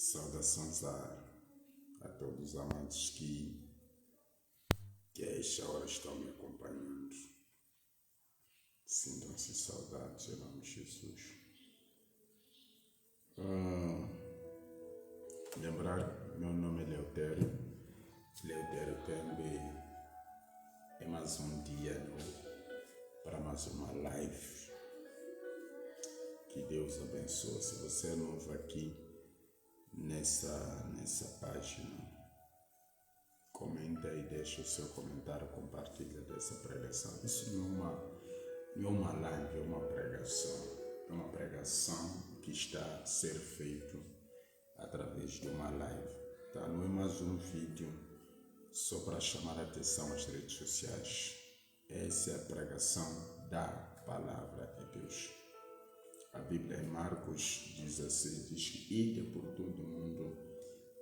Saudações a todos os amantes que a esta hora estão me acompanhando. Sintam-se saudades em nome de Jesus. Lembrar, meu nome é Leotério. Leotério Tembe é mais um dia para mais uma live. Que Deus abençoe. Se você é novo aqui nessa página, comenta e deixa o seu comentário, compartilha dessa pregação. Isso não é uma live, é uma pregação. É uma pregação que está a ser feito através de uma live. Tá? Não é mais um vídeo só para chamar a atenção às redes sociais. Essa é a pregação da palavra de Deus. A Bíblia em Marcos diz assim, diz que ide por todo o mundo,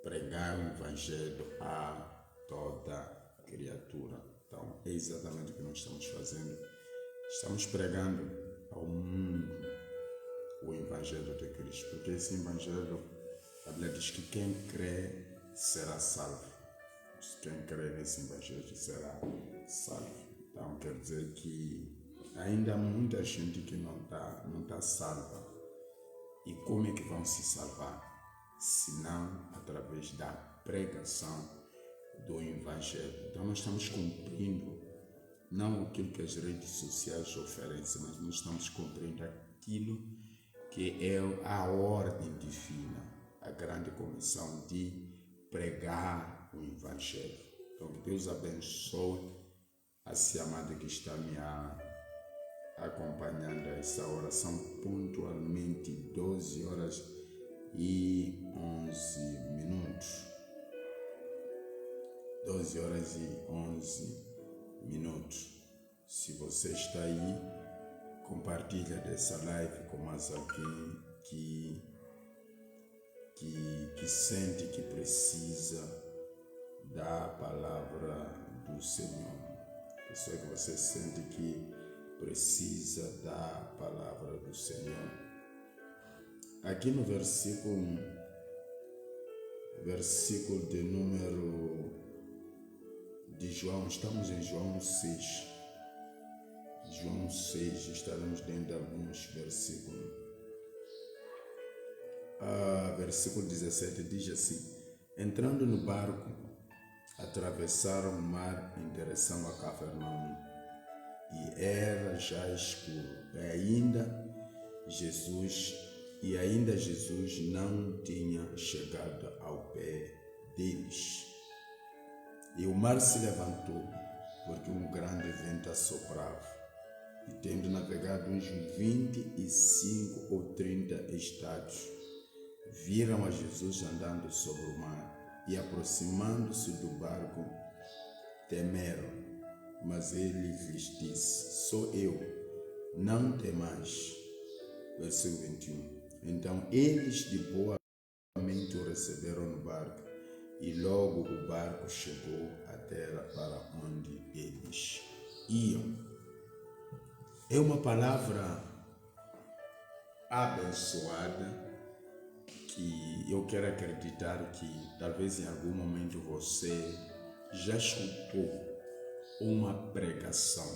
pregar o Evangelho a toda criatura. Então, é exatamente o que nós estamos fazendo. Estamos pregando ao mundo o Evangelho de Cristo, porque esse Evangelho, a Bíblia diz que quem crê será salvo. Quem crê nesse Evangelho será salvo. Então, quer dizer que ainda há muita gente que não tá salva. E como é que vão se salvar? Senão através da pregação do Evangelho. Então nós estamos cumprindo não aquilo que as redes sociais oferecem, mas nós estamos cumprindo aquilo que é a ordem divina, a grande comissão de pregar o Evangelho. Então que Deus abençoe a sua amada que está me acompanhando a essa hora. São pontualmente 12 horas e 11 minutos. 12 horas e 11 minutos. Se você está aí, compartilha dessa live com mais alguém que sente que precisa da palavra do Senhor. Eu sei que você sente que precisa da palavra do Senhor. Aqui no versículo de número de João, estamos em João 6. João 6, estaremos dentro de alguns versículos. Versículo 17 diz assim: entrando no barco, atravessaram o mar em direção a Cafarnaum. E era já escuro, e ainda Jesus não tinha chegado ao pé deles. E o mar se levantou, porque um grande vento assoprava. E tendo navegado uns 25 ou 30 estádios, viram a Jesus andando sobre o mar, e aproximando-se do barco, temeram. Mas ele lhes disse: sou eu, não temais. Versículo 21. Então eles de boa mente o receberam no barco, e logo o barco chegou à terra para onde eles iam. É uma palavra abençoada que eu quero acreditar que talvez em algum momento você já escutou uma pregação.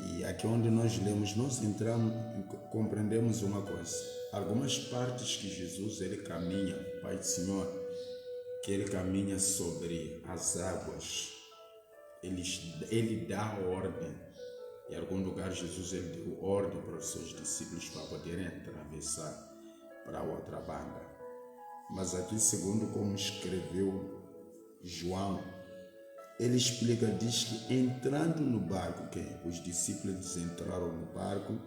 E aqui onde nós lemos, nós entramos e compreendemos uma coisa. Algumas partes que Jesus ele caminha, Pai do Senhor, que ele caminha sobre as águas, ele dá ordem. Em algum lugar Jesus ele deu ordem para os seus discípulos para poderem atravessar para a outra banda. Mas aqui, segundo como escreveu João, ele explica, diz que entrando no barco, os discípulos entraram no barco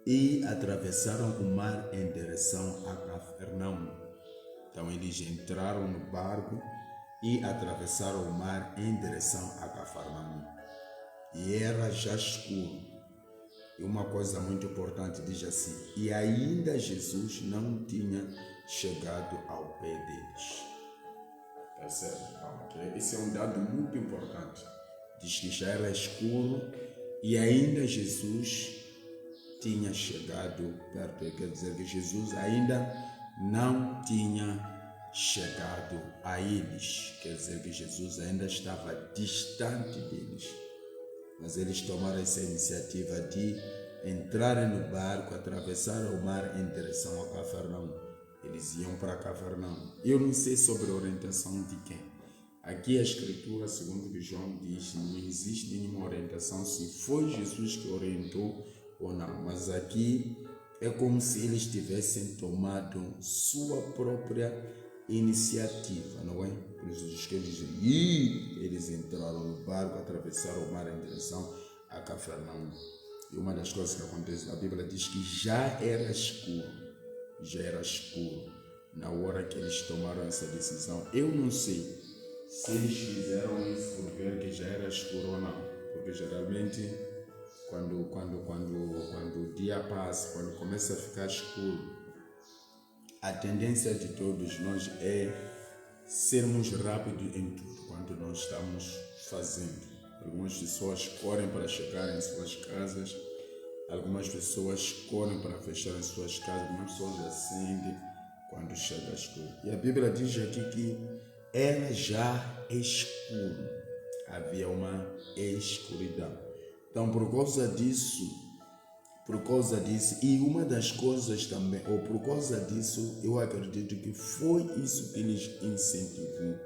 e atravessaram o mar em direção a Cafarnaum. Então eles entraram no barco e atravessaram o mar em direção a Cafarnaum. E era já escuro. E uma coisa muito importante diz assim: e ainda Jesus não tinha chegado ao pé deles. Percebe? Esse é um dado muito importante. Diz que já era escuro e ainda Jesus tinha chegado perto, quer dizer que Jesus ainda não tinha chegado a eles, quer dizer que Jesus ainda estava distante deles. Mas eles tomaram essa iniciativa de entrarem no barco, atravessar o mar em direção a Cafarnaum. Eles iam para Cafarnaum. Eu não sei sobre a orientação de quem. Aqui a escritura, segundo o que João diz, não existe nenhuma orientação se foi Jesus que orientou ou não. Mas aqui é como se eles tivessem tomado sua própria iniciativa, não é? Por isso diz que eles entraram no barco, atravessaram o mar em direção a Cafarnaum. E uma das coisas que acontece, a Bíblia diz que já era escuro na hora que eles tomaram essa decisão. Eu não sei se eles fizeram isso por ver que já era escuro ou não, porque geralmente quando o dia passa, quando começa a ficar escuro, a tendência de todos nós é sermos rápidos em tudo quanto nós estamos fazendo. Algumas pessoas correm para chegar em suas casas, algumas pessoas correm para fechar em suas casas, algumas pessoas acendem quando chega escuro. E a Bíblia diz aqui que era já escuro, havia uma escuridão. Então, por causa disso, e uma das coisas também, ou por causa disso, eu acredito que foi isso que lhes incentivou,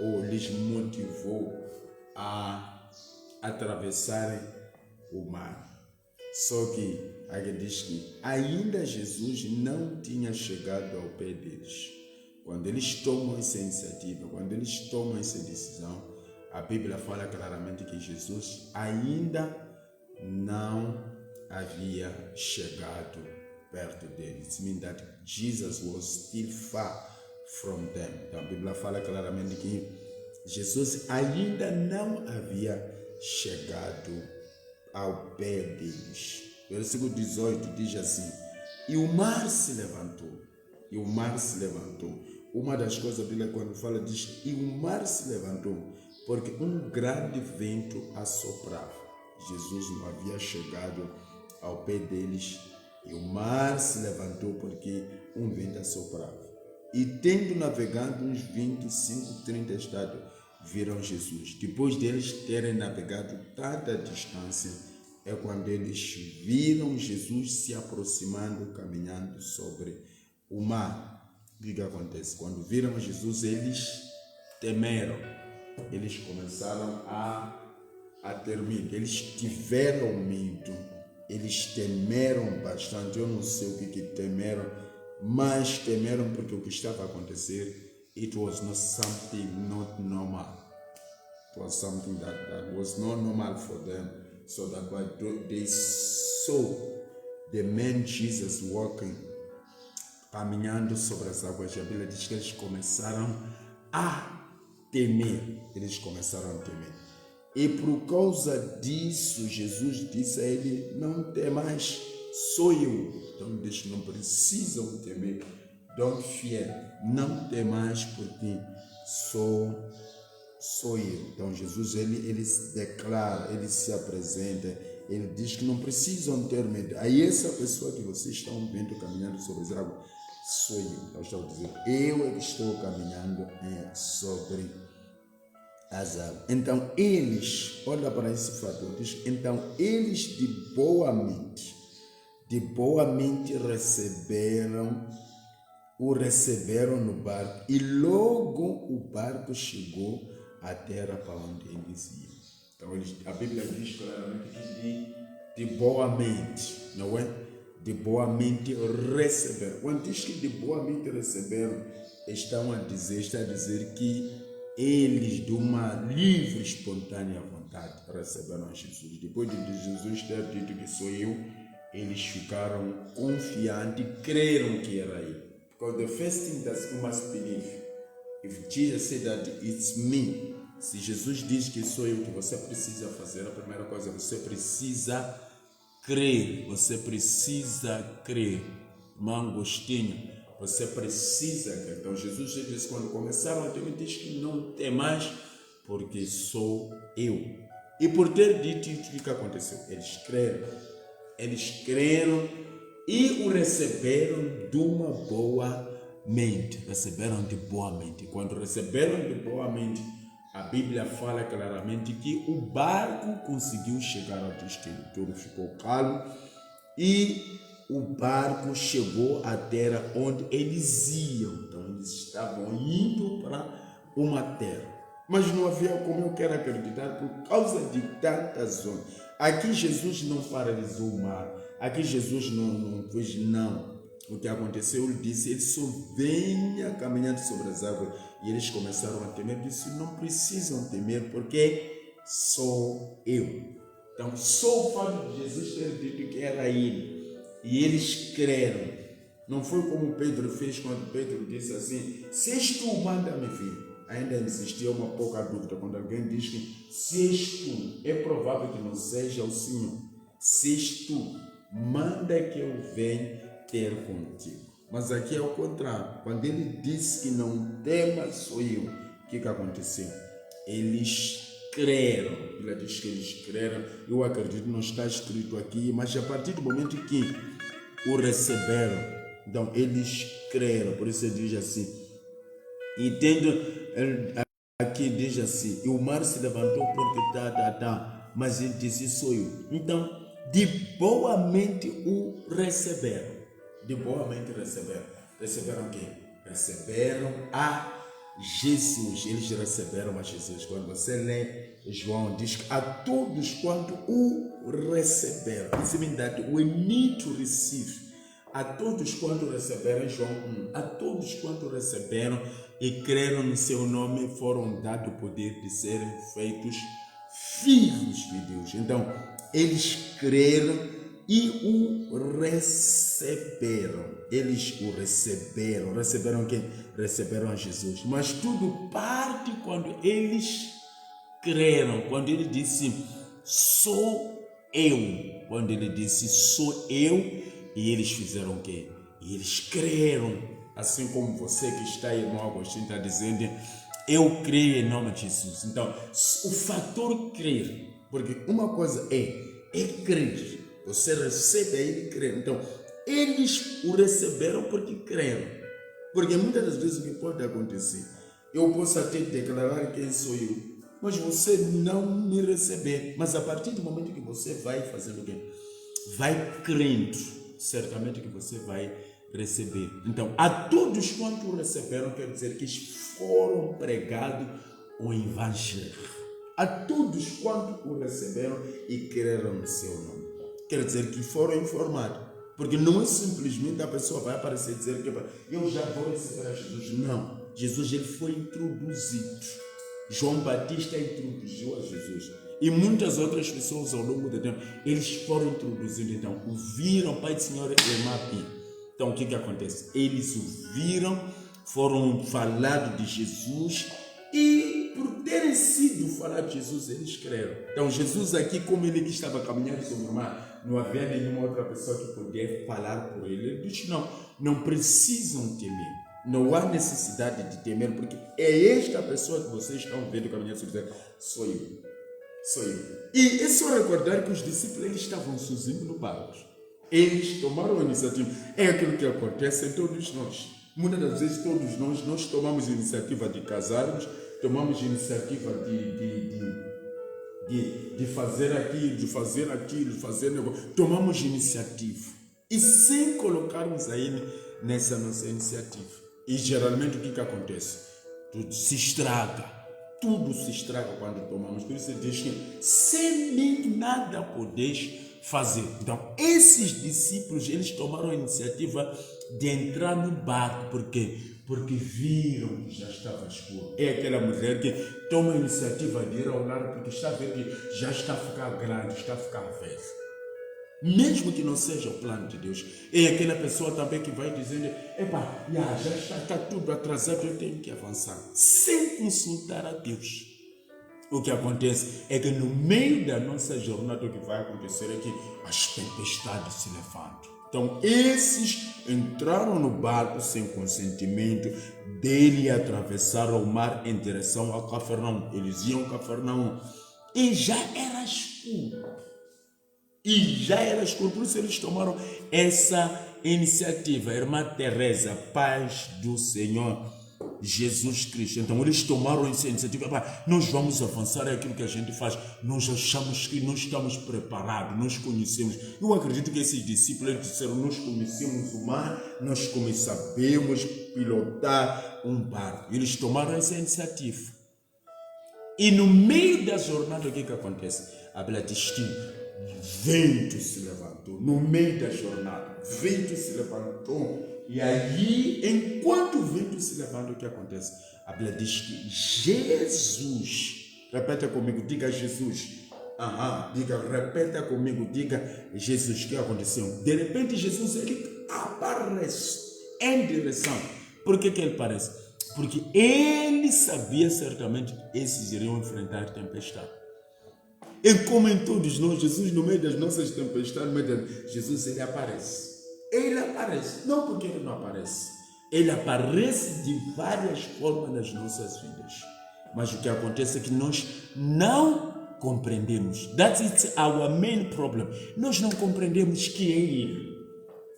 ou lhes motivou a atravessarem o mar. Só que aqui diz que ainda Jesus não tinha chegado ao pé deles. Quando eles tomam essa iniciativa, quando eles tomam essa decisão, a Bíblia fala claramente que Jesus ainda não havia chegado perto deles. It means that Jesus was still far from them. Então a Bíblia fala claramente que Jesus ainda não havia chegado ao pé deles. Versículo 18 diz assim: e o mar se levantou. Uma das coisas, a Bíblia quando fala diz, e o mar se levantou, porque um grande vento assoprava. Jesus não havia chegado ao pé deles, e o mar se levantou porque um vento assoprava. E tendo navegado uns 25, 30 estados, viram Jesus. Depois deles terem navegado tanta distância, é quando eles viram Jesus se aproximando, caminhando sobre o mar. O que acontece? Quando viram Jesus, eles temeram. Eles começaram a ter medo. Eles tiveram medo. Eles temeram bastante. Eu não sei o que temeram, mas temeram porque o que estava a acontecer, it was not something not normal. It was something that was not normal for them. So that when they saw the man Jesus walking, caminhando sobre as águas, a Bíblia diz que eles começaram a temer. E por causa disso, Jesus disse a ele: não temais, sou eu. Então eles não precisam temer. Don't fear, não temais, porque sou eu. Então Jesus ele se declara, ele se apresenta, ele diz que não precisam ter medo. Aí essa pessoa que vocês estão vendo caminhando sobre as águas, sou eu. Então estou a dizer, eu é que estou caminhando sobre as águas. Então eles, olha para esse fator, diz, então eles de boa mente receberam no barco, e logo o barco chegou à terra para onde eles iam. Então a Bíblia diz claramente que de boa mente, não é? De boa mente receberam. Quando diz que de boa mente receberam, está a dizer que eles, de uma livre, espontânea vontade, receberam Jesus. Depois de Jesus ter dito que sou eu, eles ficaram confiantes e creram que era ele. Because the first thing that you must believe, if Jesus said that it's me, se Jesus diz que sou eu, que você precisa fazer, a primeira coisa, você precisa crer. Mangostinho, você precisa crer. Então Jesus disse, quando começaram a temer, diz que não tem mais, porque sou eu. E por ter dito, o que aconteceu? Eles creram. Eles creram e o receberam de uma boa mente. Receberam de boa mente. Quando receberam de boa mente, a Bíblia fala claramente que o barco conseguiu chegar ao destino. Tudo ficou calmo e o barco chegou à terra onde eles iam. Então, eles estavam indo para uma terra. Mas não havia como eu quero acreditar por causa de tantas zonas. Aqui Jesus não paralisou o mar. Aqui Jesus não fez não. O que aconteceu, ele disse, ele só venha caminhando sobre as águas. E eles começaram a temer. Ele disse, não precisam temer, porque sou eu. Então, só o fato de Jesus ter dito que era ele. E eles creram. Não foi como Pedro fez quando Pedro disse assim, se és tu, manda-me vir. Ainda existia uma pouca dúvida quando alguém diz que se és tu, é provável que não seja o Senhor. Se és tu, manda que eu venha ter contigo. Mas aqui é o contrário. Quando ele disse que não temas, sou eu. O que aconteceu? Eles creram. Ele diz que eles creram. Eu acredito, não está escrito aqui, mas a partir do momento que o receberam, então eles creram. Por isso ele diz assim, e tendo, aqui diz assim, e o mar se levantou porque mas ele disse, sou eu. Então, de boa mente o receberam. De boa mente receberam. Receberam quem? Receberam a Jesus. Eles receberam a Jesus. Quando você lê João, diz que a todos quanto o receberam. This means that we need to receive. A todos quanto receberam, João 1, a todos quanto receberam e creram no seu nome, foram dado o poder de serem feitos filhos de Deus. Então, eles creram e o receberam. Eles o receberam. Receberam quem? Receberam a Jesus. Mas tudo parte quando eles creram. Quando ele disse, sou eu. Quando ele disse, sou eu. E eles fizeram o quê? E eles creram. Assim como você que está aí, irmão Agostinho, está dizendo, eu creio em nome de Jesus. Então, o fator crer, porque uma coisa é crer. Você recebe aí e crê. Então, eles o receberam porque creram. Porque muitas das vezes o que pode acontecer, eu posso até declarar quem sou eu, mas você não me receber. Mas a partir do momento que você vai fazendo o quê? Vai crendo, certamente que você vai receber. Então, a todos quanto receberam, quer dizer que foram pregados o Evangelho. A todos quanto o receberam e creram no seu nome. Quer dizer que foram informados. Porque não é simplesmente a pessoa vai aparecer e dizer que eu já vou receber a Jesus. Não. Jesus ele foi introduzido. João Batista introduziu a Jesus. E muitas outras pessoas ao longo do tempo, eles foram introduzidos. Então, ouviram Pai do Senhor Emapi. Então, o que acontece? Eles ouviram, foram falados de Jesus e por terem sido falados de Jesus, eles creram. Então, Jesus aqui, como ele que estava caminhando com o mar, não havia nenhuma outra pessoa que podia falar por ele. Ele disse, não precisam temer. Não há necessidade de temer, porque é esta pessoa que vocês estão vendo caminhando sobre ele. Sou eu. E é só recordar que os discípulos eles estavam sozinhos no barco. Eles tomaram a iniciativa. É aquilo que acontece em todos nós. Muitas das vezes todos nós tomamos a iniciativa de casarmos, tomamos a iniciativa de fazer aquilo, de fazer negócio. Tomamos iniciativa. E sem colocarmos aí nessa nossa iniciativa. E geralmente o que acontece? Tudo se estraga. Tudo se estraga quando tomamos. Por isso diz que sem mim nada podeis fazer. Então, esses discípulos, eles tomaram a iniciativa de entrar no barco. Por quê? Porque viram que já estava escuro. É aquela mulher que toma a iniciativa de ir ao lar porque está a ver que já está a ficar grande, está a ficar velho. Mesmo que não seja o plano de Deus, é aquela pessoa também que vai dizendo, já está tudo atrasado, eu tenho que avançar, sem consultar a Deus. O que acontece é que no meio da nossa jornada o que vai acontecer é que as tempestades se levantam. Então esses entraram no barco sem consentimento dele e atravessaram o mar em direção a Cafarnaum. Eles iam a Cafarnaum e já era escuro. E já era escuro, por isso eles tomaram essa iniciativa. Irmã Teresa, paz do Senhor Jesus Cristo. Então eles tomaram essa iniciativa. Nós vamos avançar, é aquilo que a gente faz. Nós achamos que nós estamos preparados, nós conhecemos. Eu acredito que esses discípulos eles disseram: nós conhecemos o mar, nós sabemos pilotar um barco. Eles tomaram essa iniciativa. E no meio da jornada, o que acontece? A Bíblia diz que vento se levantou. No meio da jornada, vento se levantou. E aí, enquanto o vento se levanta, o que acontece? A Bíblia diz que Jesus, repete comigo, diga Jesus. Repeta comigo, diga Jesus. O que aconteceu? De repente, Jesus ele aparece em direção. Por que ele aparece? Porque ele sabia certamente que esses iriam enfrentar tempestade. E como em todos nós, Jesus no meio das nossas tempestades, Jesus ele aparece. Ele aparece, não porque ele não aparece. Ele aparece de várias formas nas nossas vidas. Mas o que acontece é que nós não compreendemos. That's our main problem. Nós não compreendemos que é Ele.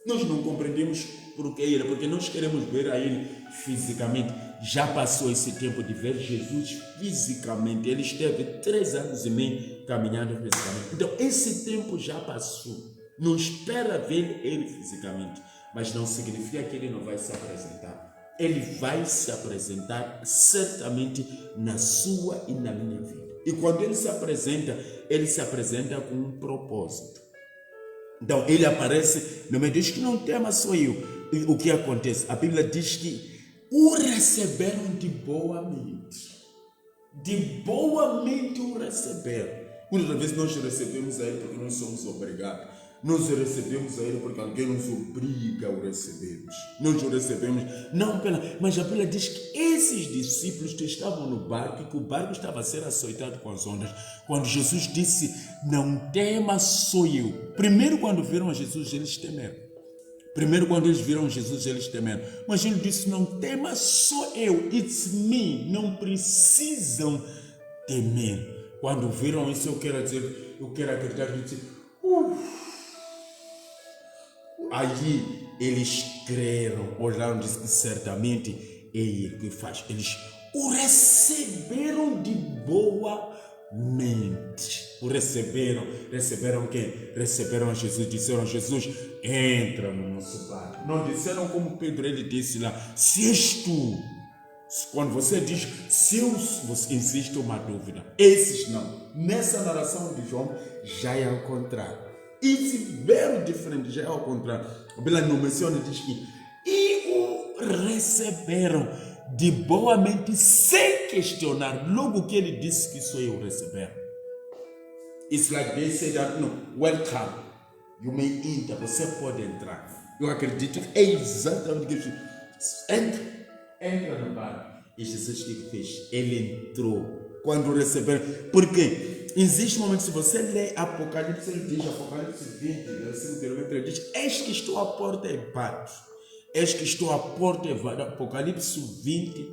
Nós não compreendemos porque é Ele, porque nós queremos ver a Ele fisicamente. Já passou esse tempo de ver Jesus fisicamente. Ele esteve 3 anos e meio caminhando fisicamente. Então, esse tempo já passou. Não espera ver Ele fisicamente. Mas não significa que Ele não vai se apresentar. Ele vai se apresentar certamente na sua e na minha vida. E quando Ele se apresenta com um propósito. Então, Ele aparece, não me diz que não tema, sou eu. E o que acontece? A Bíblia diz que o receberam de boa mente. De boa mente o receberam. Muitas vezes nós recebemos a Ele porque nós somos obrigados. Nós recebemos a Ele porque alguém nos obriga a o recebermos. Nós o recebemos, não pela... Mas a Bíblia diz que esses discípulos que estavam no barco, e que o barco estava a ser açoitado com as ondas, quando Jesus disse, não tema, sou eu. Primeiro, quando viram a Jesus, eles temeram. Primeiro, quando eles viram Jesus, eles temeram. Mas ele disse, não tema, sou eu. It's me. Não precisam temer. Quando viram isso, eu quero acreditar que disse, aí eles creram, olharam e disseram, certamente é Ele que faz. Eles o receberam de boa mente. O receberam quem? Receberam a Jesus, disseram a Jesus, entra no nosso barco. Não disseram como Pedro, ele disse lá, se és tu. Quando você diz seus, você insiste uma dúvida. Esses não. Nessa narração de João já é ao contrário. Esse verbo diferente já é ao contrário. A Bíblia não menciona, diz que e o receberam de boa mente sem questionar. Logo que ele disse que sou eu receberam. It's like they say that, no, welcome. You may enter. Você pode entrar. Eu acredito que é exatamente isso. Entra no barco. E Jesus o que fez? Ele entrou. Quando receberam. Por quê? Existe um momento, se você lê Apocalipse, ele diz, Apocalipse 20, versículo 3, ele diz, eis que estou à porta e bato. Eis que estou à porta e bato. Apocalipse 20,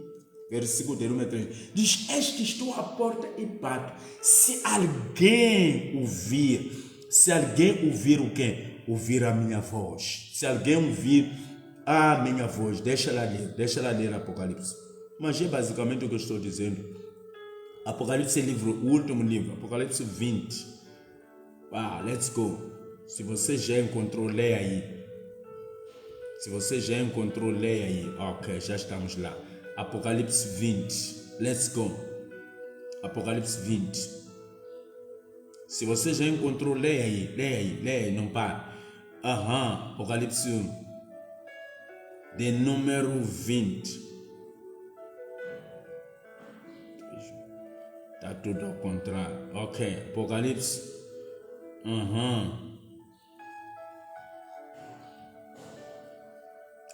versículo 3, diz, eis que estou à porta e bato. Se alguém ouvir o quê? Ouvir a minha voz. Se alguém ouvir a minha voz, deixa ela ler Apocalipse. Mas é basicamente o que eu estou dizendo. Apocalipse livro, o último livro, Apocalipse 20. Let's go. Se você já encontrou, leia aí. Ok, já estamos lá. Apocalipse 20. Let's go. Apocalipse 20. Se você já encontrou, leia aí, não para. Apocalipse 1. De número 20. Está tudo ao contrário. Ok, Apocalipse.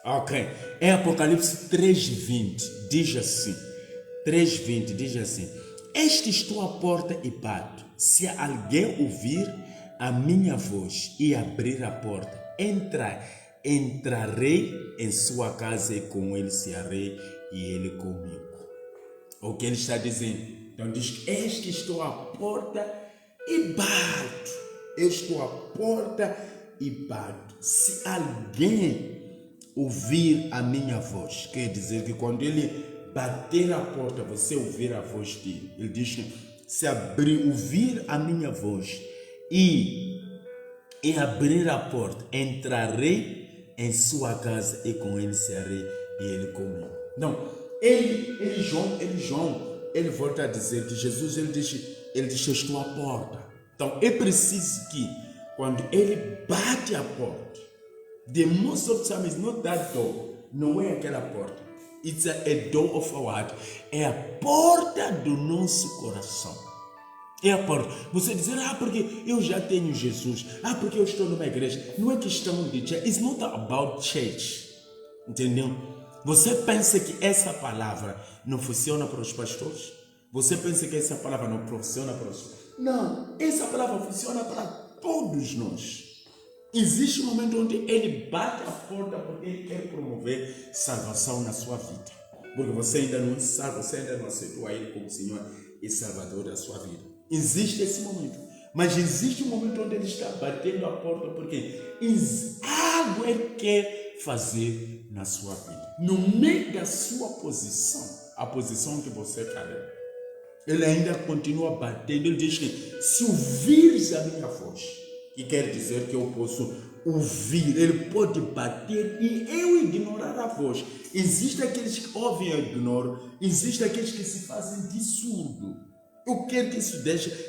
Ok, é Apocalipse 3:20. Diz assim. 3:20 diz assim. Este estou à porta e bato. Se alguém ouvir a minha voz e abrir a porta, entrarei em sua casa e com ele cearei e ele comigo. O que ele está dizendo? Então diz, eis que estou à porta e bato. Eu estou à porta e bato. Se alguém ouvir a minha voz, quer dizer que quando ele bater a porta, você ouvir a voz dele. Ele diz: se ouvir a minha voz e abrir a porta, entrarei em sua casa e com ele cearei e ele comigo. Não, João, ele volta a dizer que Jesus, ele diz, eu estou à porta. Então, é preciso que, quando ele bate a porta, the most of the time is not that door, não é aquela porta. It's a door of our heart. É a porta do nosso coração. É a porta. Você dizer, porque eu já tenho Jesus. Porque eu estou numa igreja. Não é questão de church. It's not about church. Entendeu? Você pensa que essa palavra não funciona para os pastores? Você pensa que essa palavra não funciona para os... Não. Essa palavra funciona para todos nós. Existe um momento onde ele bate a porta porque ele quer promover salvação na sua vida. Porque você ainda não é salvo, você ainda não aceitou a ele como Senhor e Salvador da sua vida. Existe esse momento. Mas existe um momento onde ele está batendo a porta porque algo ele quer fazer na sua vida. No meio da sua posição, a posição que você carrega, ele ainda continua batendo. Ele diz que se ouvires a minha voz, que quer dizer que eu posso ouvir, ele pode bater e eu ignorar a voz. Existem aqueles que ouvem e ignoram, existem aqueles que se fazem de surdo. Eu quero que isso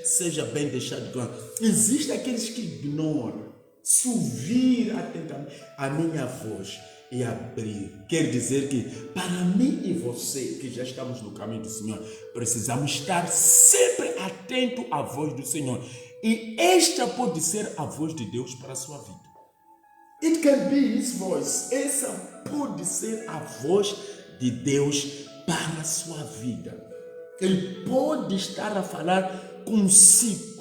seja bem deixado claro. Existem aqueles que ignoram. Se ouvir atentamente a minha voz e abrir, quer dizer que para mim e você, que já estamos no caminho do Senhor, precisamos estar sempre atento à voz do Senhor. E esta pode ser a voz de Deus para a sua vida. It can be His voice. Essa pode ser a voz de Deus para a sua vida. Ele pode estar a falar consigo,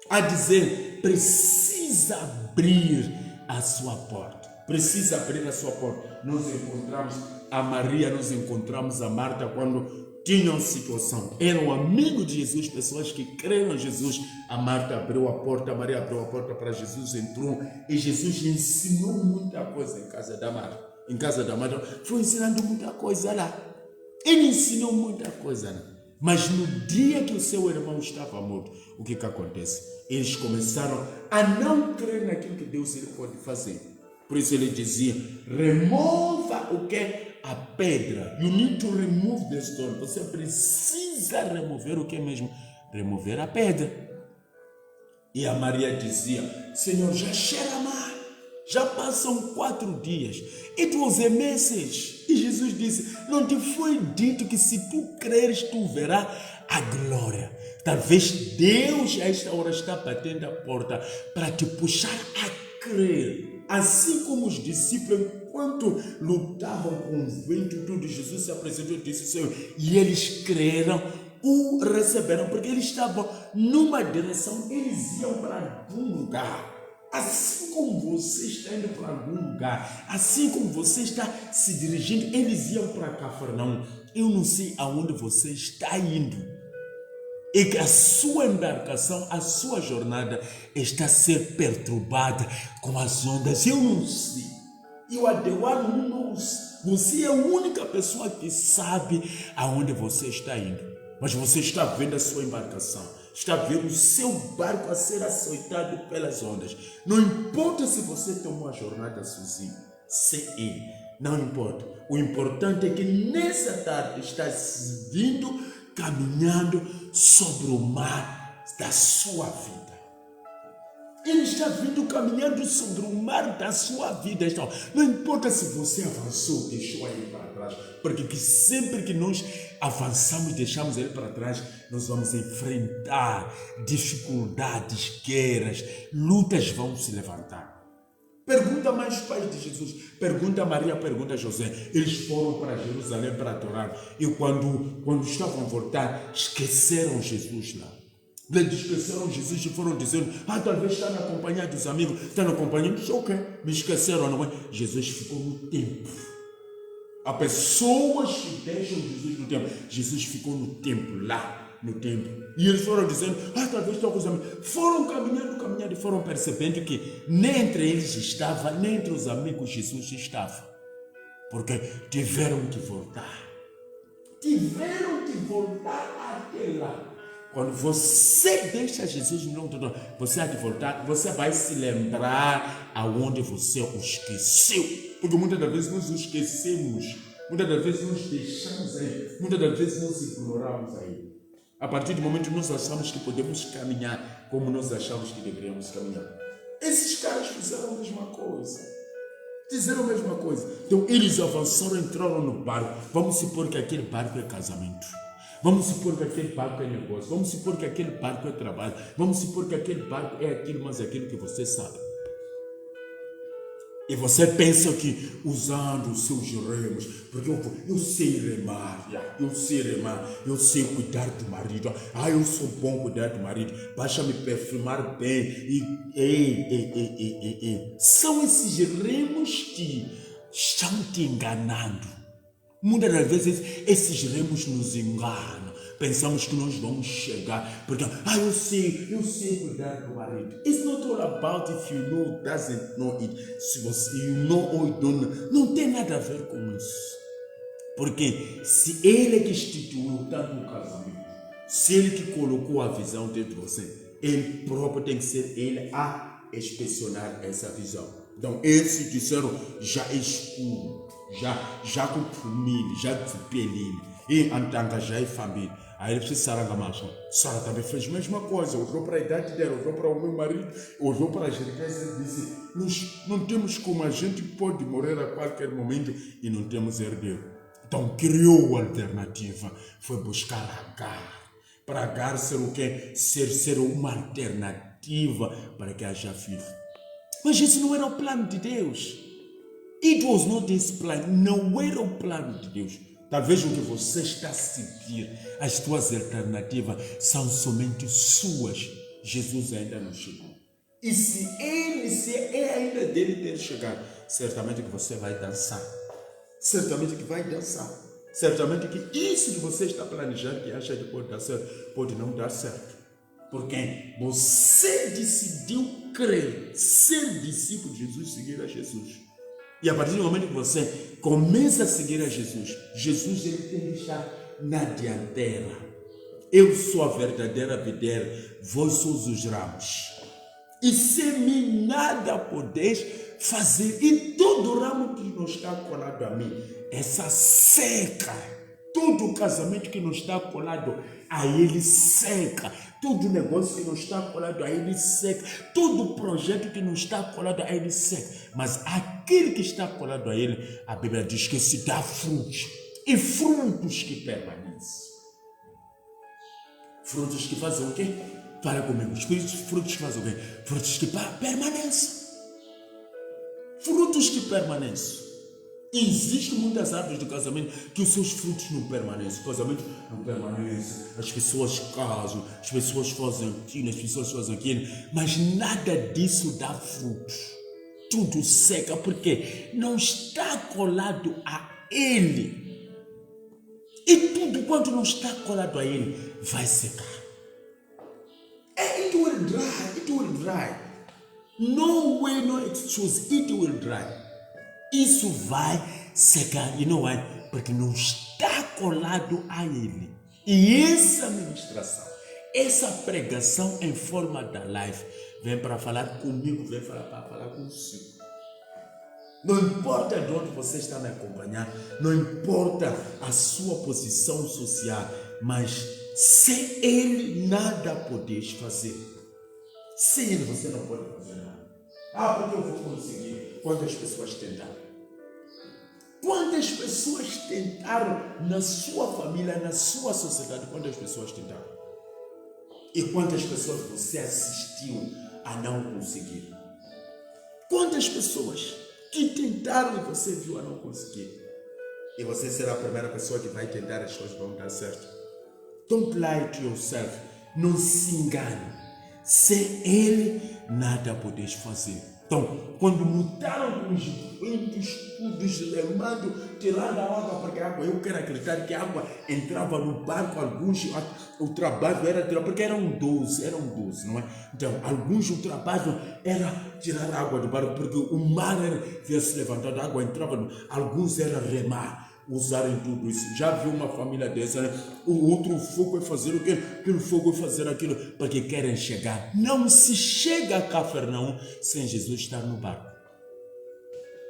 a dizer, precisa abrir a sua porta. Precisa abrir a sua porta. Nós encontramos a Maria, nós encontramos a Marta quando tinham situação. Eram amigos de Jesus, pessoas que creram em Jesus. A Marta abriu a porta, a Maria abriu a porta para Jesus, entrou. E Jesus ensinou muita coisa em casa da Marta. Em casa da Marta, foi ensinando muita coisa lá. Ele ensinou muita coisa lá. Mas no dia que o seu irmão estava morto, o que acontece? Eles começaram a não crer naquilo que Deus ele pode fazer. Por isso ele dizia, remova o que? A pedra. You need to remove the stone. Você precisa remover o que mesmo? Remover a pedra. E a Maria dizia, Senhor, já cheira mal. Já passam 4 dias. It was a message. E Jesus disse, não te foi dito que se tu creres, tu verás a glória. Talvez Deus a esta hora está batendo a porta para te puxar a crer. Assim como os discípulos, enquanto lutavam com o vento, tudo, Jesus se apresentou e disse, Senhor, e eles creram, o receberam, porque eles estavam numa direção, eles iam para algum lugar. Assim como você está indo para algum lugar, assim como você está se dirigindo, eles iam para Cafarnaum. Eu não sei aonde você está indo. E que a sua embarcação, a sua jornada está a ser perturbada com as ondas. Eu não sei. You are the one who knows. Você é a única pessoa que sabe aonde você está indo. Mas você está vendo a sua embarcação. Está vendo o seu barco a ser açoitado pelas ondas. Não importa se você tomou a jornada sozinho. Se ele. Não importa. O importante é que nessa tarde estás vindo, caminhando sobre o mar da sua vida. Ele está vindo caminhando sobre o mar da sua vida. Então, não importa se você avançou, deixou ele para trás, porque que sempre que nós avançamos, deixamos ele para trás, nós vamos enfrentar dificuldades, guerras, lutas vão se levantar. Pergunta mais os pais de Jesus, pergunta a Maria, pergunta a José. Eles foram para Jerusalém para adorar e quando estavam a voltar, esqueceram Jesus lá. Eles esqueceram Jesus e foram dizendo, talvez está na companhia dos amigos, está na companhia, ok, me esqueceram, não é? Jesus ficou no templo. Há pessoas que deixam Jesus no templo. Jesus ficou no templo lá. no templo. E eles foram dizendo, talvez estão com os amigos. Foram caminhando e foram percebendo que nem entre eles estava, nem entre os amigos Jesus estava. Porque tiveram que voltar. Tiveram que voltar até lá. Quando você deixa Jesus no trono, você há de voltar, você vai se lembrar aonde você o esqueceu. Porque muitas das vezes nós o esquecemos, muitas das vezes nós deixamos aí, muitas das vezes nós ignoramos aí. A partir do momento que nós achamos que podemos caminhar como nós achamos que deveríamos caminhar. Esses caras fizeram a mesma coisa. Fizeram a mesma coisa. Então eles avançaram, entraram no barco. Vamos supor que aquele barco é casamento. Vamos supor que aquele barco é negócio. Vamos supor que aquele barco é trabalho. Vamos supor que aquele barco é aquilo, mas é aquilo que você sabe. E você pensa que usando os seus remos, porque eu sei remar, eu sei cuidar do marido. Eu sou bom cuidar do marido. Basta me perfumar bem. São esses remos que estão te enganando. Muitas das vezes esses remos nos enganam. Pensamos que nós vamos chegar, porque eu sei cuidar do marido. It's not all about if you know, doesn't know it. Se você know ou don't know, não tem nada a ver com isso. Porque se ele que instituiu tanto o casamento, se ele que colocou a visão dentro de você, ele próprio tem que ser ele a inspecionar essa visão. Então, esses disseram, já é escuro, já com família, já de pelinho, e Antanga já é família. Aí ele precisa Sara Gamacho. Sara também fez a mesma coisa, olhou para a idade dela, olhou para o meu marido, olhou para as riquezas e disse, não temos como, a gente pode morrer a qualquer momento e não temos herdeiro. Então criou a alternativa, foi buscar Agar. Para Agar ser o quê? Ser uma alternativa para que haja filho. Mas esse não era o plano de Deus. It was not his plan. Não era o plano de Deus. Talvez o que você está a seguir, as tuas alternativas são somente suas. Jesus ainda não chegou. E se é ainda dele ter chegado, certamente que você vai dançar. Certamente que vai dançar. Certamente que isso que você está planejando, que acha que pode dar certo, pode não dar certo. Porque você decidiu crer, ser discípulo de Jesus, seguir a Jesus. E a partir do momento que você começa a seguir a Jesus, Jesus ele tem que estar na dianteira. Eu sou a verdadeira videira, vós sois os ramos. E sem mim nada podeis fazer. E todo ramo que não está colado a mim, essa seca. Todo casamento que não está colado a ele seca. Todo negócio que não está colado a ele seca. Todo projeto que não está colado a ele seca. Mas aquele que está colado a ele, a Bíblia diz que se dá frutos. E frutos que permanecem. Frutos que fazem o quê? Fala comigo. Frutos que fazem o quê? Frutos que permanecem. Frutos que permanecem. Existem muitas árvores do casamento que os seus frutos não permanecem. O casamento não permanece. As pessoas casam, as pessoas fazem aquilo, as pessoas fazem aquilo. Mas nada disso dá frutos. Tudo seca porque não está colado a ele. E tudo quanto não está colado a ele vai secar. It will dry. It will dry. No way, no excuse. It will dry. Isso vai secar. E não vai, porque não está colado a ele. E essa ministração, essa pregação em forma da live, vem para falar comigo, vem para falar consigo. Não importa de onde você está me acompanhar, não importa a sua posição social, mas sem ele nada podes fazer. Sem ele você não pode fazer nada. Porque eu vou conseguir. Quantas pessoas tentaram? Quantas pessoas tentaram na sua família, na sua sociedade? Quantas pessoas tentaram? E quantas pessoas você assistiu a não conseguir? Quantas pessoas que tentaram e você viu a não conseguir? E você será a primeira pessoa que vai tentar, as coisas vão dar certo. Don't lie to yourself. Não se engane. Sem ele, nada podes fazer. Então, quando lutaram com os ventos, todos remando, tirando a água, porque a água, eu quero acreditar que a água entrava no barco, alguns, o trabalho era tirar, porque eram 12, não é? Então, alguns, o trabalho era tirar a água do barco, porque o mar havia se levantado, a água entrava, alguns era remar. Usarem tudo isso. Já viu uma família dessa, né? O outro fogo é fazer o quê? Aquele fogo é fazer aquilo, porque querem chegar. Não se chega a Cafarnaum sem Jesus estar no barco.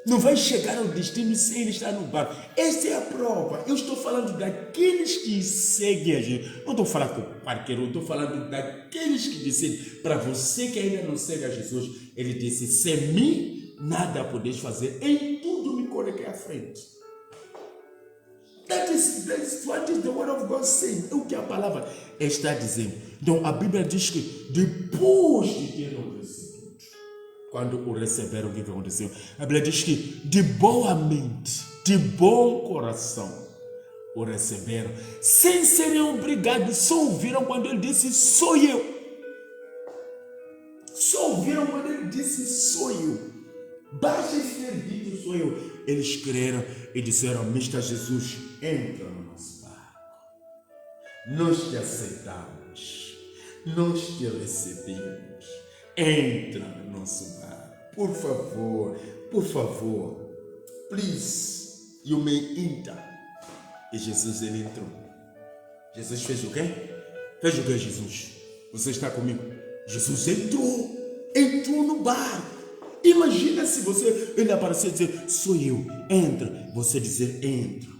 Não vai chegar ao destino sem ele estar no barco. Essa é a prova. Eu estou falando daqueles que seguem a Jesus. Não estou falando com o parqueiro, eu estou falando daqueles que decidem. Para você que ainda não segue a Jesus, ele disse: sem mim, nada podeis fazer. Em tudo me coloquei à frente. That is what is the word of God saying. É o que a palavra está dizendo. Então a Bíblia diz que depois de ter recebido, quando o receberam, o que aconteceu? A Bíblia diz que de boa mente, de bom coração, o receberam, sem serem obrigados, só ouviram quando ele disse: sou eu. Só ouviram quando ele disse: sou eu. Basta ter dito: sou eu. Eles creram e disseram: Mr. Jesus, entra no nosso barco. Nós te aceitamos. Nós te recebemos. Entra no nosso barco. Por favor. Please, you may enter. E Jesus, ele entrou. Jesus fez o quê? Fez o quê, Jesus? Você está comigo? Jesus entrou no barco. Imagina se ele aparecer e dizer: sou eu, entra. Você dizer: entra.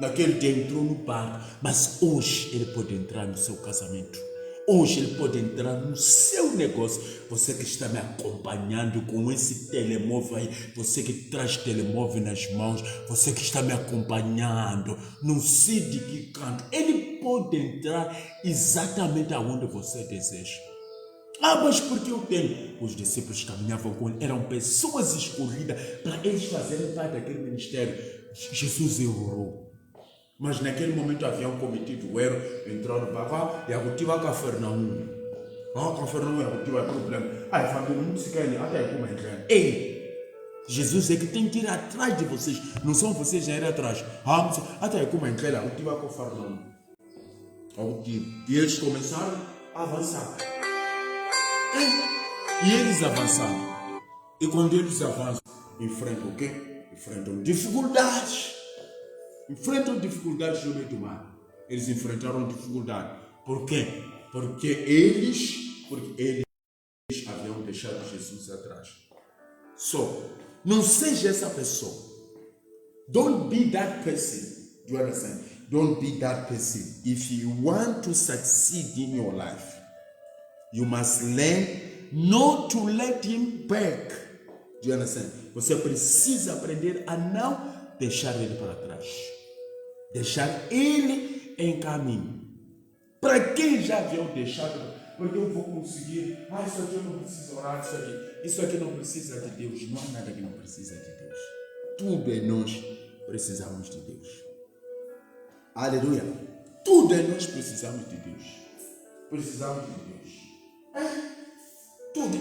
Naquele dia entrou no barco, mas hoje ele pode entrar no seu casamento. Hoje ele pode entrar no seu negócio. Você que está me acompanhando com esse telemóvel aí, você que traz telemóvel nas mãos, você que está me acompanhando, não sei de que canto, ele pode entrar exatamente aonde você deseja. Mas porque eu tenho? Os discípulos caminhavam com ele, eram pessoas escolhidas para eles fazerem parte daquele ministério. Jesus orou. Mas naquele momento haviam cometido o erro, entrou no barco, e agotiva a Cafarnaum. Cafarnaum é agotiva, é problema. A família não se quer, até como entrar. Ei, Jesus é que tem que ir atrás de vocês, não são vocês já ir atrás. Até como entrar, agotiva a Cafarnaum. E eles começaram a avançar. E eles avançaram. E quando eles avançam, enfrentam o quê? Enfrentam dificuldades. Enfrentam dificuldades no meio do mar. Eles enfrentaram dificuldade. Por quê? Porque eles haviam deixado Jesus atrás. Não seja essa pessoa. Don't be that person. Do you understand? Don't be that person. If you want to succeed in your life, you must learn not to let him back. Do you understand? Você precisa aprender a não deixar ele para trás. Deixar ele em caminho. Para quem já havia deixado, porque eu vou conseguir. Isso aqui eu não preciso orar, isso aqui não precisa de Deus. Não há nada que não precisa de Deus. Tudo em nós precisamos de Deus. Aleluia. Tudo em nós precisamos de Deus. Precisamos de Deus.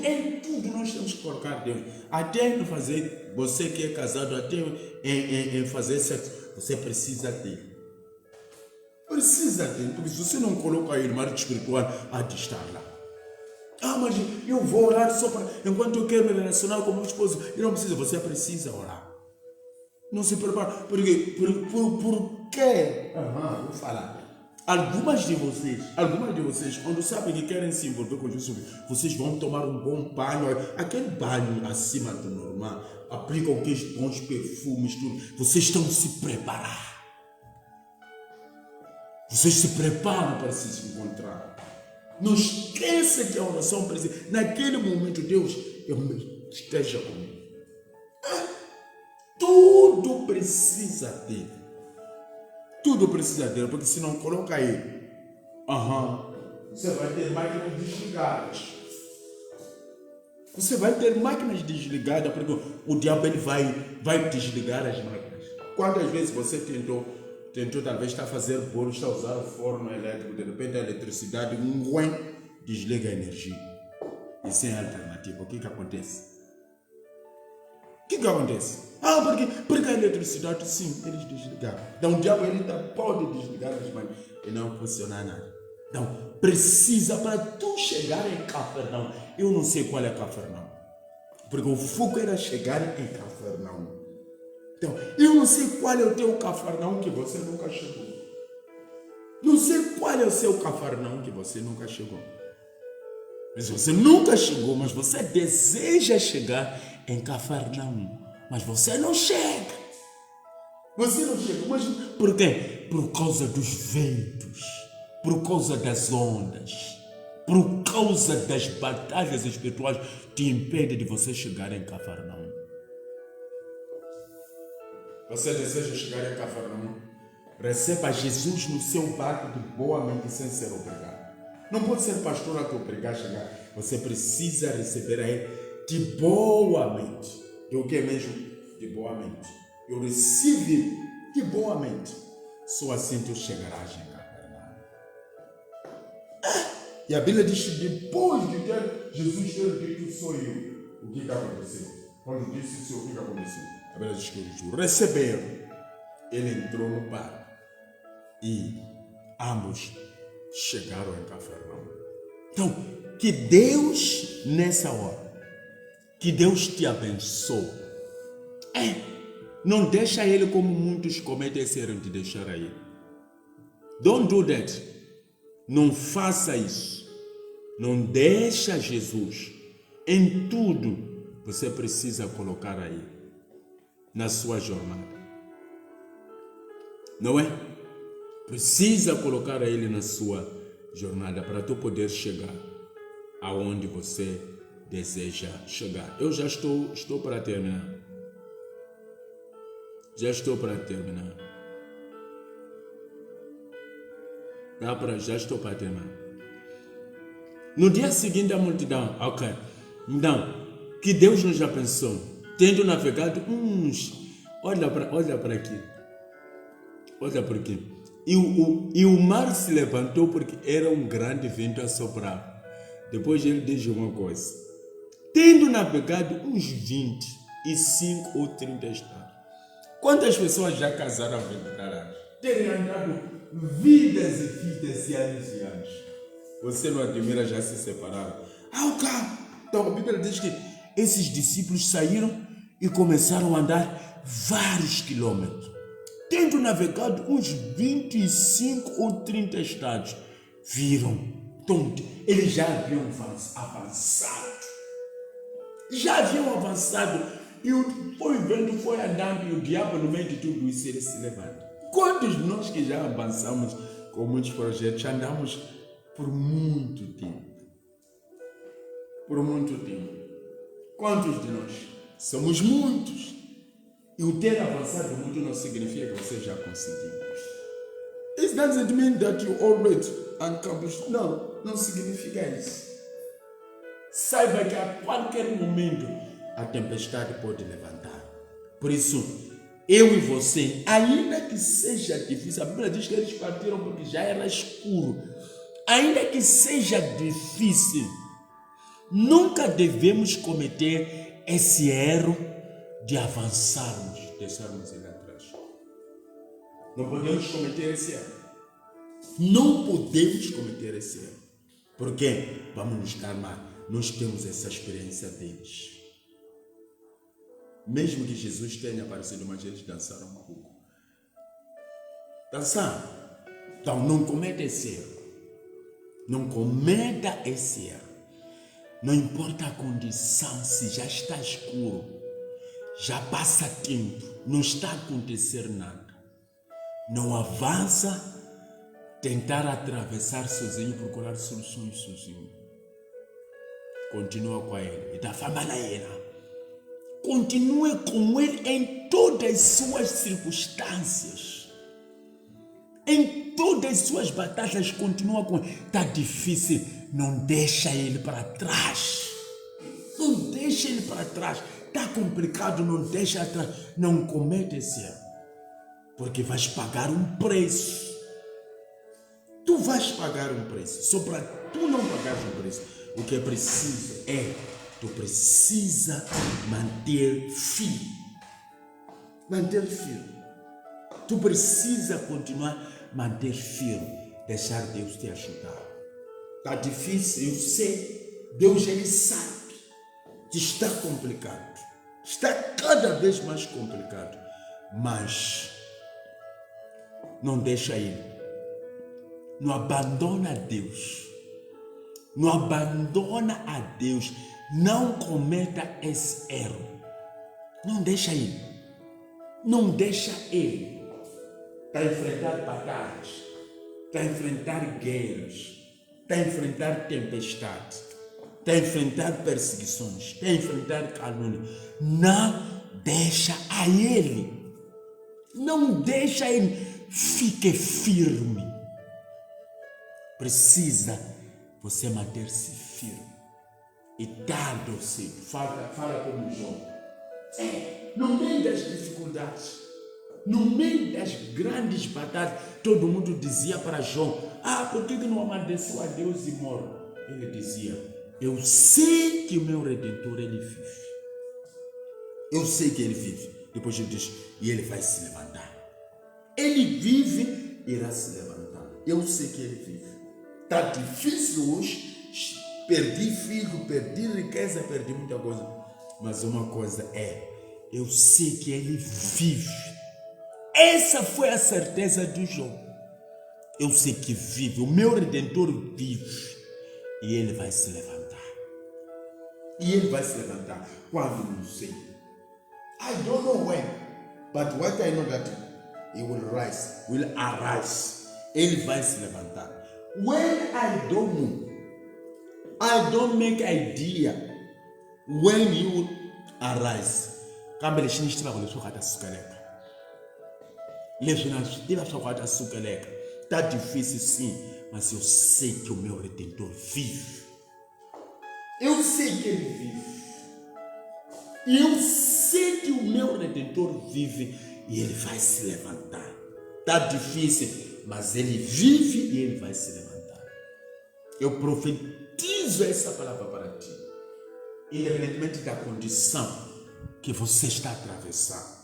Em tudo nós temos que colocar Deus. Até em fazer, você que é casado, até em fazer sexo, você precisa dele. Precisa dele, porque se você não coloca ele, marido espiritual, há de estar lá. Mas eu vou orar só para. Enquanto eu quero me relacionar com meu esposo, eu não preciso, você precisa orar. Não se prepara. Por quê? Vou falar. Algumas de vocês, quando sabem que querem se envolver com Jesus, vocês vão tomar um bom banho, aquele banho acima do normal, aplicam aqueles bons perfumes, tudo. Vocês estão se preparando. Vocês se preparam para se encontrar. Não esqueça que a oração precisa. Naquele momento, Deus, esteja comigo. Tudo precisa dele. Tudo precisa dele, porque se não coloca ele, você vai ter máquinas desligadas. Você vai ter máquinas desligadas, porque o diabo ele vai desligar as máquinas. Quantas vezes você tentou talvez estar a fazer bolo, está a usar o forno elétrico, de repente a eletricidade, desliga a energia. E sem alternativa, o que acontece? que acontece? Porque a eletricidade, sim, eles desligaram. Então o diabo ele pode desligar as mãos e não funcionar nada. Então precisa para tu chegar em Cafarnaum. Eu não sei qual é Cafarnaum, porque o foco era chegar em Cafarnaum. Então eu não sei qual é o teu Cafarnaum que você nunca chegou. Não sei qual é o seu Cafarnaum que você nunca chegou. Mas você nunca chegou, mas você deseja chegar em Cafarnaum. Mas você não chega. Você não chega. Mas por quê? Por causa dos ventos. Por causa das ondas. Por causa das batalhas espirituais te impede de você chegar em Cafarnaum. Você deseja chegar em Cafarnaum? Receba Jesus no seu barco de boa mente sem ser obrigado. Não pode ser pastor a te obrigar a chegar. Você precisa receber a Ele de boa mente. E o que é mesmo? De boa mente. Eu recebo de boa mente. Só assim tu chegarás em Cafarnaum. E a Bíblia diz que depois de ter Jesus ter dito sou eu, o que aconteceu? Quando disse isso, o que aconteceu? A Bíblia diz que eles receberam. Ele entrou no barco. E ambos chegaram em Cafarnaum. Então, que Deus, nessa hora, que Deus te abençoe. Não deixa Ele como muitos cometem esse erro de deixar a Ele. Don't do that. Não faça isso. Não deixa Jesus. Em tudo, você precisa colocar a Ele na sua jornada. Não é? Precisa colocar a Ele na sua jornada para tu poder chegar aonde você deseja chegar. Eu já estou para terminar. Já estou para terminar. Já estou para terminar. No dia seguinte a multidão, ok. Então, que Deus nos abençoe. Tendo navegado olha para aqui. Olha para aqui. E o mar se levantou porque era um grande vento a soprar. Depois ele diz uma coisa. Tendo navegado uns 25 ou 30 estados. Quantas pessoas já casaram a verdade? Terem andado vidas e vidas e anos. Você não admira já se separaram? Então a Bíblia diz que esses discípulos saíram e começaram a andar vários quilômetros. Tendo navegado uns 25 ou 30 estados, viram, eles já haviam avançado. E o vento foi andando e o diabo no meio de tudo isso ele se levanta. Quantos de nós que já avançamos com muitos projetos, andamos por muito tempo? Por muito tempo. Quantos de nós? Somos muitos. E o ter avançado muito não significa que você já conseguiu. It doesn't mean that you already accomplished. Não significa isso. Saiba que a qualquer momento a tempestade pode levantar. Por isso, eu e você, ainda que seja difícil, a Bíblia diz que eles partiram porque já era escuro. Ainda que seja difícil, nunca devemos cometer esse erro de avançarmos, deixarmos ele atrás. Não podemos cometer esse erro. Não podemos cometer esse erro. Porque vamos nos dar mal. Nós temos essa experiência deles. Mesmo que Jesus tenha aparecido, mas eles dançaram um pouco. Dançaram. Então não cometa esse erro. Não cometa esse erro. Não importa a condição, se já está escuro, já passa tempo, não está a acontecer nada. Não avança tentar atravessar sozinho, procurar soluções sozinho. Continua com ele. E da fama na ele. Continue com ele em todas as suas circunstâncias. Em todas as suas batalhas, continua com ele. Está difícil, não deixa ele para trás. Não deixa ele para trás. Está complicado, não deixa atrás. Não cometa esse erro. Porque vais pagar um preço. Tu vais pagar um preço. Só para tu não pagares um preço. O que é preciso é tu precisa manter firme. Manter firme. Tu precisa continuar a manter firme. Deixar Deus te ajudar. Está difícil, eu sei. Deus, Ele sabe que está complicado. Está cada vez mais complicado. Mas não deixa Ele. Não abandona Deus. Não abandona a Deus. Não cometa esse erro. Não deixa Ele. Não deixa Ele. Está a enfrentar batalhas. Está a enfrentar guerras. Está a enfrentar tempestade. Está a enfrentar perseguições. Está a enfrentar calúnia. Não deixa a Ele. Não deixa Ele. Fique firme. Precisa você manter-se firme. E tarde ou cedo, fala como João. No meio das dificuldades, no meio das grandes batalhas, todo mundo dizia para João: por que não obedeceu a Deus e morre? Ele dizia: eu sei que o meu Redentor, Ele vive. Eu sei que Ele vive. Depois ele diz: e Ele vai se levantar. Ele vive, irá se levantar. Eu sei que Ele vive. Está difícil hoje. Perdi filho, perdi riqueza, perdi muita coisa. Mas uma coisa eu sei que Ele vive. Essa foi a certeza de João. Eu sei que vive. O meu Redentor vive. E Ele vai se levantar. E Ele vai se levantar. Quando? Não sei. I don't know when. But what I know that He will rise. Will arise. Ele vai se levantar. When I don't know. I don't make idea when He will arise. Kambe lexi ni xi tivaka leswi nga ta sukeleka. Leswi na swi tiva swa ku ta sukeleka. Tá difícil sim, mas eu sei que o meu Redentor vive. Eu sei que Ele vive. E eu sei que o meu Redentor vive e Ele vai se levantar. Tá difícil, mas Ele vive e Ele vai se levantar. Eu profetizo essa palavra para ti. Independentemente da condição que você está atravessando.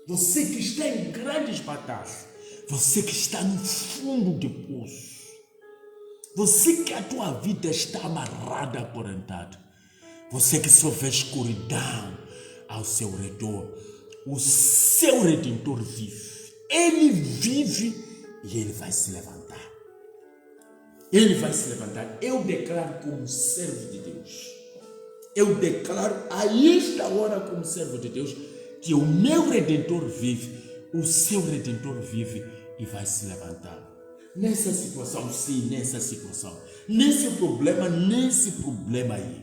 Você que está em grandes batalhas. Você que está no fundo de poço. Você que a tua vida está amarrada, acorrentada. Você que só vê escuridão ao seu redor. O seu Redentor vive. Ele vive e Ele vai se levantar. Ele vai se levantar. Eu declaro como servo de Deus. Eu declaro a esta hora como servo de Deus que o meu Redentor vive. O seu Redentor vive e vai se levantar. Nessa situação, sim, nessa situação. Nesse problema aí.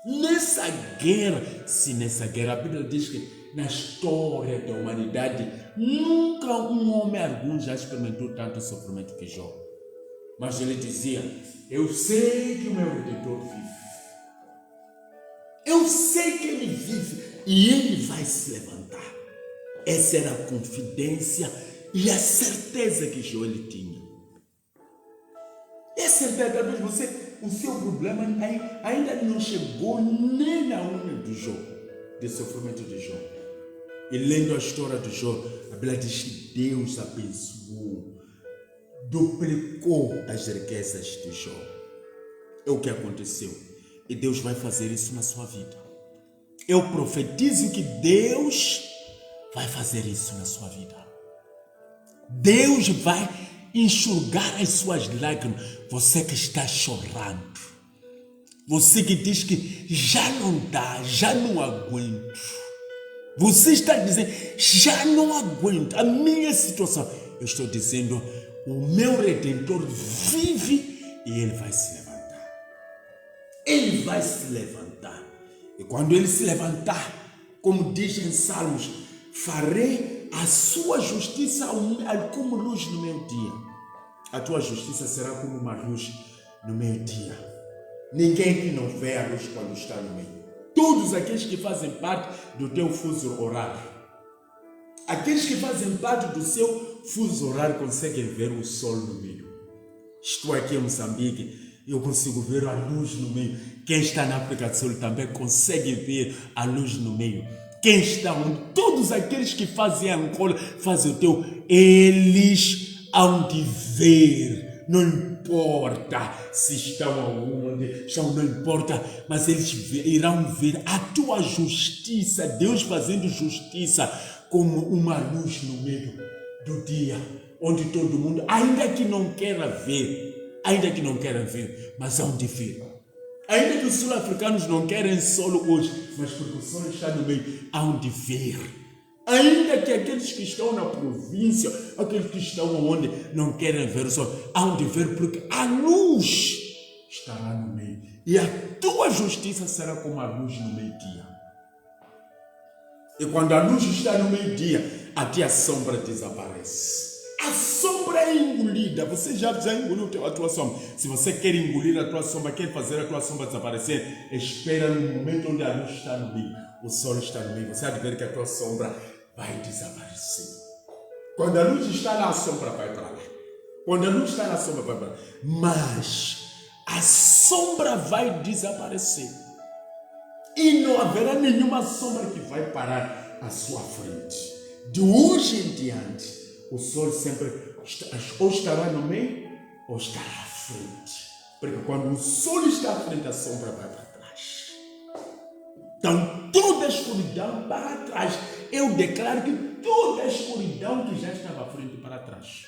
Nessa guerra, sim, nessa guerra. A Bíblia diz que na história da humanidade, nunca um homem algum já experimentou tanto sofrimento que Jó. Mas ele dizia: eu sei que o meu Redentor vive. Eu sei que Ele vive e Ele vai se levantar. Essa era a confidência e a certeza que Jó ele tinha. E a certeza, talvez o seu problema ainda não chegou nem na unha do Jó, do sofrimento de Jó. E lendo a história de Jó, a Bíblia diz que Deus abençoou, duplicou as riquezas de Jó. É o que aconteceu. E Deus vai fazer isso na sua vida. Eu profetizo que Deus vai fazer isso na sua vida. Deus vai enxugar as suas lágrimas. Você que está chorando. Você que diz que já não dá, já não aguento. Você está dizendo: já não aguento a minha situação. Eu estou dizendo: o meu Redentor vive e Ele vai se levantar. Ele vai se levantar. E quando Ele se levantar, como diz em Salmos: farei a sua justiça como luz no meu dia. A tua justiça será como uma luz no meu dia. Ninguém que não vê a luz quando está no meio. Todos aqueles que fazem parte do teu fuso horário. Aqueles que fazem parte do seu fuso horário conseguem ver o sol no meio. Estou aqui em Moçambique. Eu consigo ver a luz no meio. Quem está na África do Sul também consegue ver a luz no meio. Quem está onde? Todos aqueles que fazem Angola, fazem o teu, eles hão de ver. Não importa se estão aonde, estão, não importa, mas eles irão ver a tua justiça, Deus fazendo justiça como uma luz no meio do dia, onde todo mundo, ainda que não queira ver, mas hão de ver. Ainda que os sul-africanos não querem sol hoje, mas porque o sol está no meio, hão de ver. Ainda que aqueles que estão na província, aqueles que estão onde não querem ver o sol, hão de ver, porque a luz estará no meio. E a tua justiça será como a luz no meio-dia. E quando a luz está no meio-dia, até a sombra desaparece. A sombra é engolida. Você já engoliu a tua sombra. Se você quer engolir a tua sombra, quer fazer a tua sombra desaparecer, espera no momento onde a luz está no meio, o sol está no meio. Você há de ver que a tua sombra vai desaparecer. Quando a luz está lá, a sombra vai para lá. Quando a luz está lá, a sombra vai para lá. Mas a sombra vai desaparecer. E não haverá nenhuma sombra que vai parar à sua frente. De hoje em diante, o sol sempre ou estará no meio ou estará à frente. Porque quando o sol está à frente, a sombra vai para trás. Então toda a escuridão para trás. Eu declaro que toda a escuridão que já estava à frente para trás.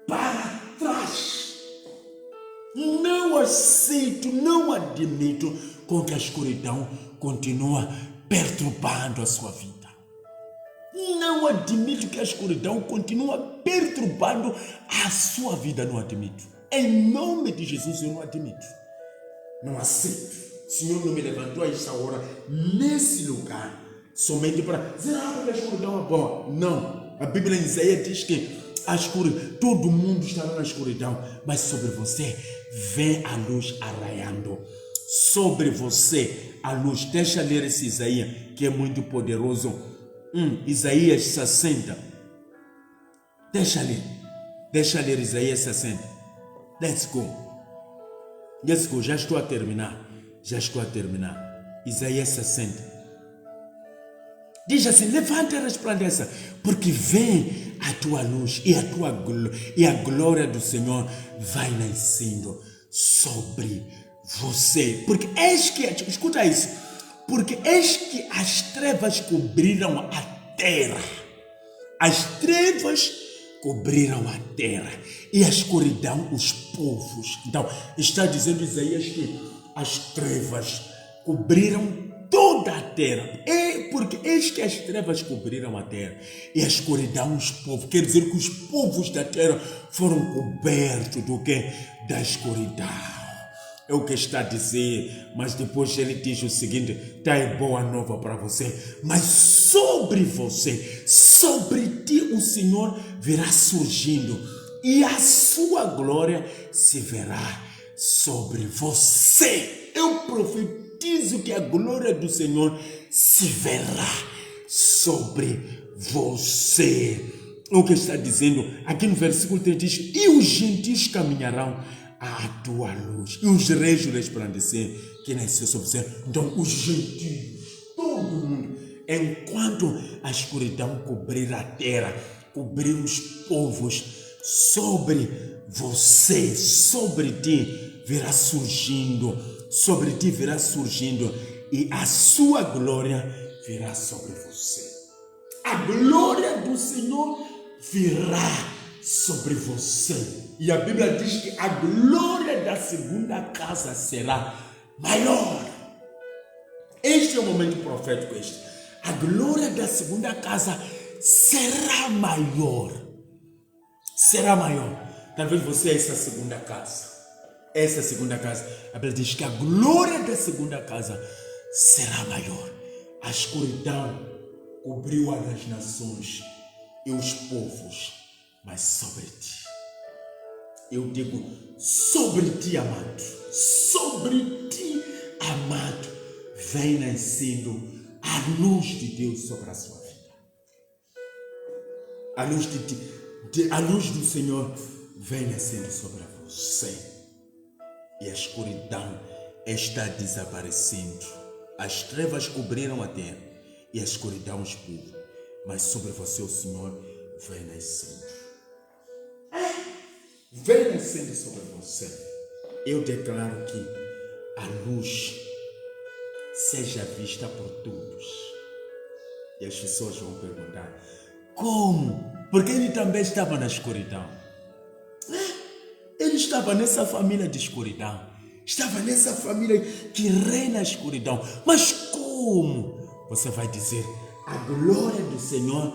Para trás. Não aceito, não admito com que a escuridão continue perturbando a sua vida. Não admito que a escuridão continue perturbando a sua vida. Não admito. Em nome de Jesus, eu não admito. Não aceito. O Senhor não me levantou a esta hora, nesse lugar, somente para dizer, porque a escuridão é boa. Não. A Bíblia em Isaías diz que a escuridão, todo mundo estará na escuridão, mas sobre você vem a luz arraiando. Sobre você a luz. Deixa ler esse Isaías, que é muito poderoso. Isaías 60. Deixa ler Isaías 60. Let's go, já estou a terminar. Isaías 60. Diz assim, levanta e resplandeça, porque vem a tua luz e a glória do Senhor vai nascendo sobre você. Porque eis que, escuta isso, porque eis que as trevas cobriram a terra. As trevas cobriram a terra e a escuridão os povos. Então, está dizendo Isaías que as trevas cobriram toda a terra. Porque eis que as trevas cobriram a terra e a escuridão os povos. Quer dizer que os povos da terra foram cobertos do que? Da escuridão. É o que está a dizer, mas depois ele diz o seguinte, tá aí boa nova para você, mas sobre você, sobre ti o Senhor virá surgindo e a sua glória se verá sobre você. Eu profetizo que a glória do Senhor se verá sobre você. O que está dizendo aqui no versículo 3 diz, e os gentios caminharão à tua luz, e os reis resplandecer que nasceu sobre você. Então os gentios, todo mundo, enquanto a escuridão cobrir a terra, cobrir os povos, sobre você, sobre ti virá surgindo, e a sua glória virá sobre você. A glória do Senhor virá sobre você. E a Bíblia diz que a glória da segunda casa será maior. Este é o momento profético. A glória da segunda casa será maior. Será maior. Talvez você é essa segunda casa. A Bíblia diz que a glória da segunda casa será maior. A escuridão cobriu as nações e os povos, mas sobre ti. Eu digo, sobre ti, amado, vem nascendo a luz de Deus sobre a sua vida. A luz do Senhor vem nascendo sobre você. e a escuridão está desaparecendo. As trevas cobriram a terra e a escuridão os povos, mas sobre você o Senhor vem nascendo. Vem nascendo sobre você. Eu declaro que a luz seja vista por todos. E as pessoas vão perguntar: como? Porque ele também estava na escuridão. Ele estava nessa família de escuridão. Estava nessa família que reina a escuridão. Mas como? Você vai dizer: a glória do Senhor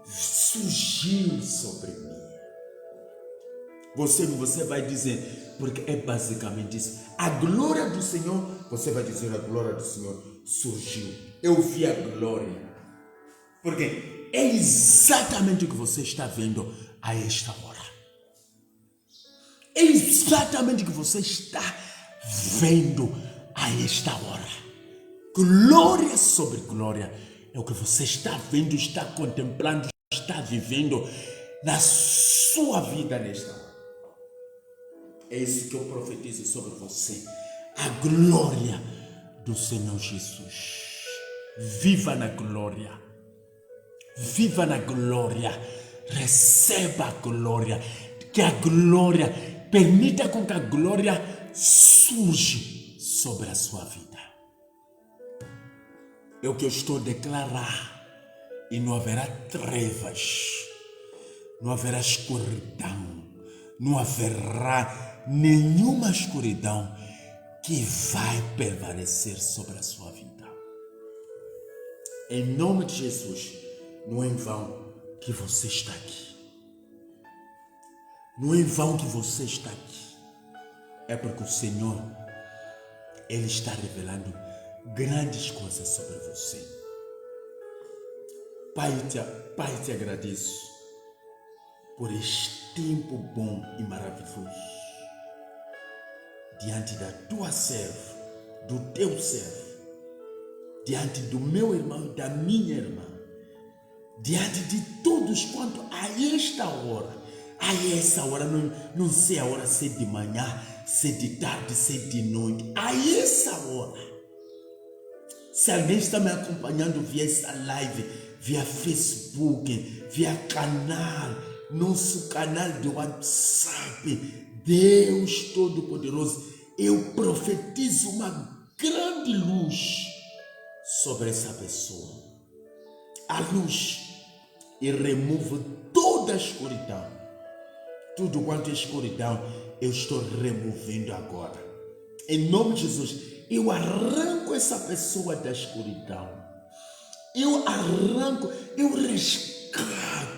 surgiu sobre mim. Você vai dizer, porque é basicamente isso. A glória do Senhor, você vai dizer: a glória do Senhor surgiu. Eu vi a glória. Porque é exatamente o que você está vendo a esta hora. É exatamente o que você está vendo a esta hora. Glória sobre glória. É o que você está vendo, está contemplando, está vivendo na sua vida nesta hora. É isso que eu profetizo sobre você. A glória do Senhor Jesus. Viva na glória. Viva na glória. Receba a glória. Que a glória, permita com que a glória surja sobre a sua vida. É o que eu estou a declarar. E não haverá trevas. Não haverá escuridão. Não haverá nenhuma escuridão que vai prevalecer sobre a sua vida. Em nome de Jesus, não é em vão que você está aqui. Não é em vão que você está aqui. É porque o Senhor, Ele está revelando grandes coisas sobre você. Pai, te agradeço por este tempo bom e maravilhoso diante da tua serva, do teu servo, diante do meu irmão e da minha irmã, diante de todos quanto a esta hora, essa hora, não sei a hora, se é de manhã, se é de tarde, se é de noite, a essa hora, se alguém está me acompanhando via essa live, via Facebook, via canal, nosso canal de WhatsApp, Deus Todo-Poderoso, eu profetizo uma grande luz sobre essa pessoa. A luz e remove toda a escuridão. Tudo quanto é escuridão, eu estou removendo agora. Em nome de Jesus, eu arranco essa pessoa da escuridão. Eu arranco, eu resgato